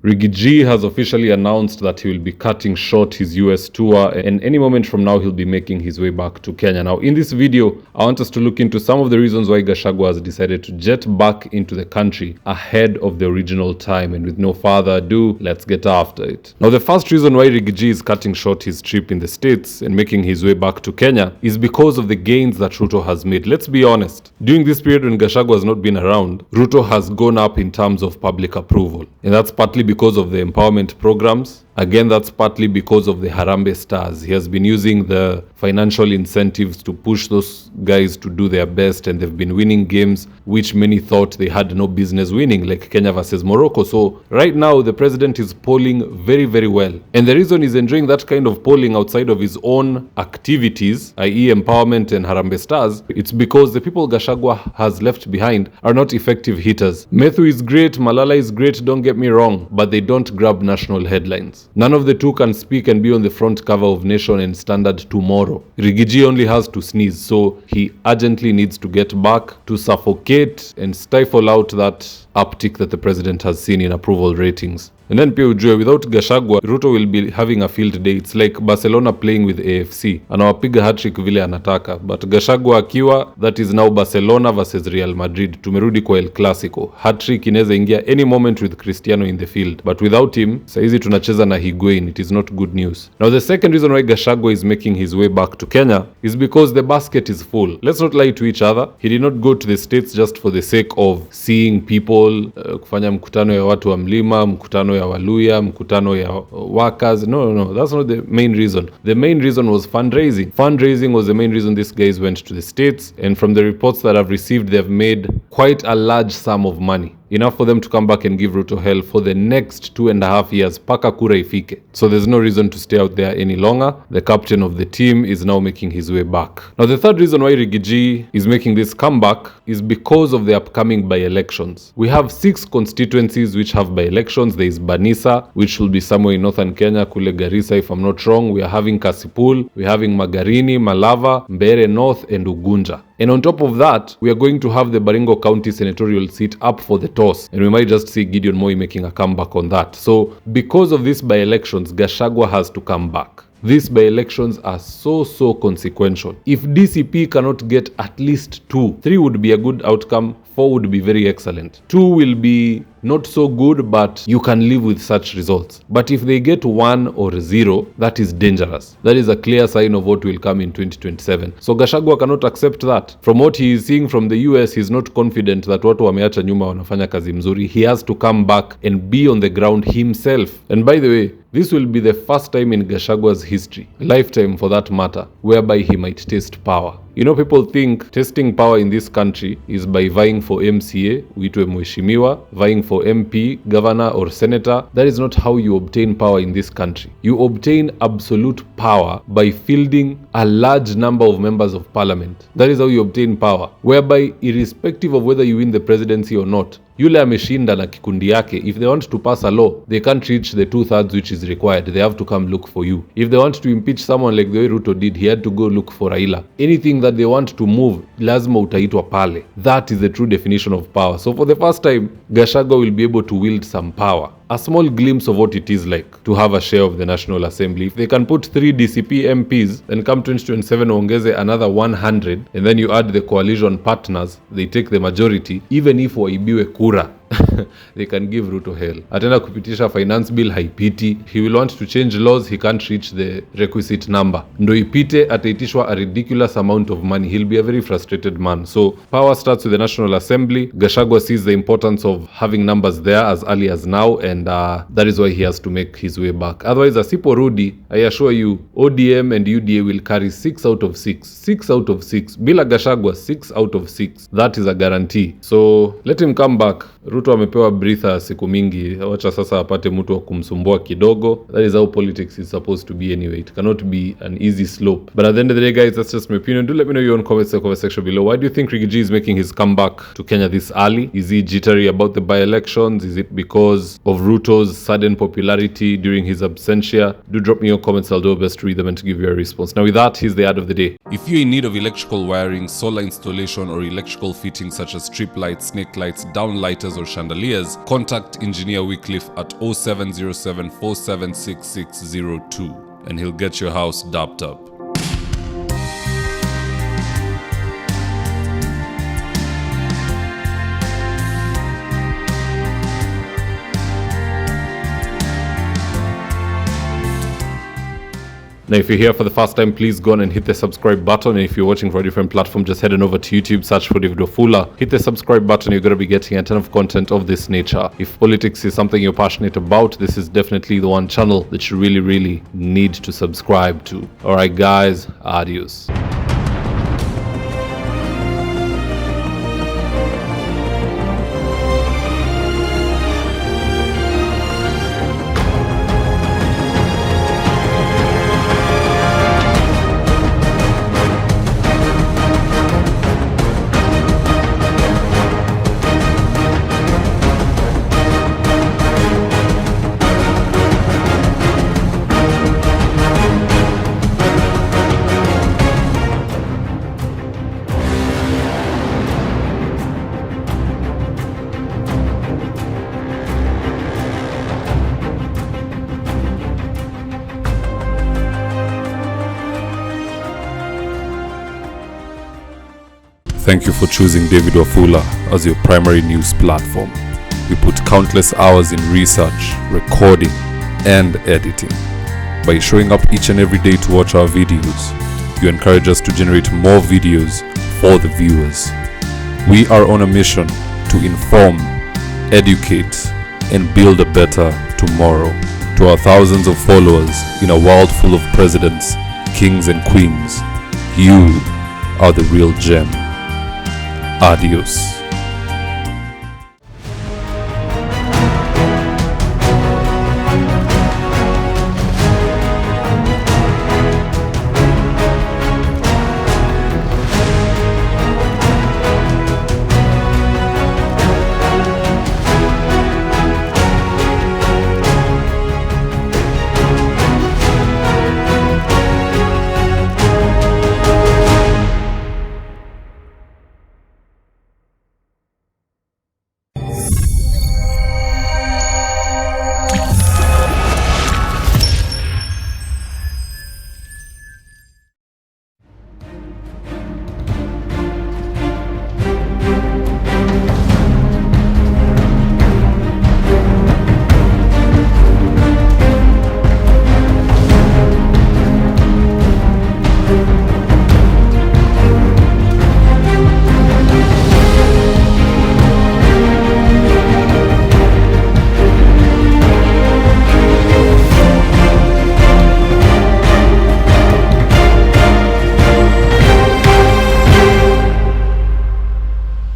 Riggy G has officially announced that he will be cutting short his US tour, and any moment from now he'll be making his way back to Kenya. Now in this video, I want us to look into some of the reasons why Gachagua has decided to jet back into the country ahead of the original time, and with no further ado, let's get after it. Now the first reason why Riggy G is cutting short his trip in the States and making his way back to Kenya is because of the gains that Ruto has made. Let's be honest, during this period when Gachagua has not been around, Ruto has gone up in terms of public approval, and that's partly because of the empowerment programs. Again, that's partly because of the Harambee Stars. He has been using the financial incentives to push those guys to do their best, and they've been winning games which many thought they had no business winning, like Kenya versus Morocco. So right now, the president is polling very, very well. And the reason he's enjoying that kind of polling outside of his own activities, i.e. empowerment and Harambee Stars, it's because the people Gachagua has left behind are not effective hitters. Methu is great, Malala is great, don't get me wrong, but they don't grab national headlines. None of the two can speak and be on the front cover of Nation and Standard tomorrow. Riggy G only has to sneeze, so he urgently needs to get back to suffocate and stifle out that uptick that the president has seen in approval ratings. And then pia ujue, without Gachagua, Ruto will be having a field day. It's like Barcelona playing with AFC. Anawapiga hat-trick vile anataka. But Gachagua akiwa, that is now Barcelona versus Real Madrid. Tumerudi kwa El Clasico. Hat-trick inaweza ingia any moment with Cristiano in the field. But without him, saizi tunacheza na Higuain. It is not good news. Now the second reason why Gachagua is making his way back to Kenya is because the basket is full. Let's not lie to each other. He did not go to the States just for the sake of seeing people, kufanya mkutano ya watu wa mlima, mkutano ya Waluya, mkutano ya workers. No, that's not the main reason. The main reason was fundraising. Fundraising was the main reason these guys went to the States, and from the reports that I've received, they've made quite a large sum of money. Enough for them to come back and give Ruto hell for the next 2.5 years, paka kura ifike. So there's no reason to stay out there any longer. The captain of the team is now making his way back. Now the third reason why Riggy G is making this comeback is because of the upcoming by-elections. We have 6 constituencies which have by-elections. There is Banisa, which will be somewhere in northern Kenya, kule Garissa if I'm not wrong. We are having Kasipul, we are having Magarini, Malava, Mbeere North, and Ugunja. And on top of that, we are going to have the Baringo County senatorial seat up for the toss. And we might just see Gideon Moi making a comeback on that. So because of these by-elections, Gachagua has to come back. These by-elections are so consequential. If DCP cannot get at least 2, 3 would be a good outcome, 4 would be very excellent. 2 will be not so good, but you can live with such results. But if they get 1 or 0, that is dangerous. That is a clear sign of what will come in 2027. So Gachagua cannot accept that. From what he is seeing from the US, he's not confident that watu wameacha nyuma wanafanya kazi mzuri. He has to come back and be on the ground himself. And by the way, this will be the first time in Gachagua's history, lifetime for that matter, whereby he might taste power. You know, people think tasting power in this country is by vying for MCA, uitwe mheshimiwa, vying for MP, governor or senator. That is not how you obtain power in this country. You obtain absolute power by fielding a large number of members of parliament. That is how you obtain power, whereby irrespective of whether you win the presidency or not, yule ameshinda na kikundi yake, if they want to pass a law, they can't reach the 2/3 which is required. They have to come look for you. If they want to impeach someone like the way Ruto did, he had to go look for Raila. Anything that they want to move, lazima utaitwa pale. That is the true definition of power. So for the first time, Gachagua will be able to wield some power. A small glimpse of what it is like to have a share of the National Assembly. If they can put 3 DCP MPs, then come 2027 ongeze another 100, and then you add the coalition partners, they take the majority, even if waibiwe kura. They can give Ruto hell. Atenda kupitisha finance bill haipiti. He will want to change laws, he can't reach the requisite number. Ndo ipite, ataitishwa a ridiculous amount of money. He'll be a very frustrated man. So power starts with the National Assembly. Gachagua sees the importance of having numbers there as early as now, and that is why he has to make his way back. Otherwise, asiporudi, I assure you, ODM and UDA will carry 6 out of 6. 6 out of 6. Bila Gachagua, 6 out of 6. That is a guarantee. So let him come back. Ruto amepewa breather siku mingi, wacha sasa apate mtu wa kumsumbua kidogo. That is how politics is supposed to be anyway. It cannot be an easy slope. But at the end of the day, guys, that's just my opinion. Do let me know your own comments in the comment section below. Why do you think Riggy G is making his comeback to Kenya this early? Is he jittery about the by-elections? Is it because of Ruto's sudden popularity during his absentia? Do drop me your comments. I'll do my best to read them and to give you a response. Now with that, here's the ad of the day. If you're in need of electrical wiring, solar installation, or electrical fittings such as strip lights, snake lights, downlighters, or chandeliers, contact Engineer Wycliffe at 0707 476602 and he'll get your house dapped up. Now, if you're here for the first time, please go on and hit the subscribe button. And if you're watching for a different platform, just head on over to YouTube, search for David Wafula, hit the subscribe button. You're going to be getting a ton of content of this nature. If politics is something you're passionate about, this is definitely the one channel that you really need to subscribe to. All right, guys, adios. Thank you for choosing David Wafula as your primary news platform. We put countless hours in research, recording, and editing. By showing up each and every day to watch our videos, you encourage us to generate more videos for the viewers. We are on a mission to inform, educate, and build a better tomorrow. To our thousands of followers in a world full of presidents, kings, and queens, you are the real gem. Adios.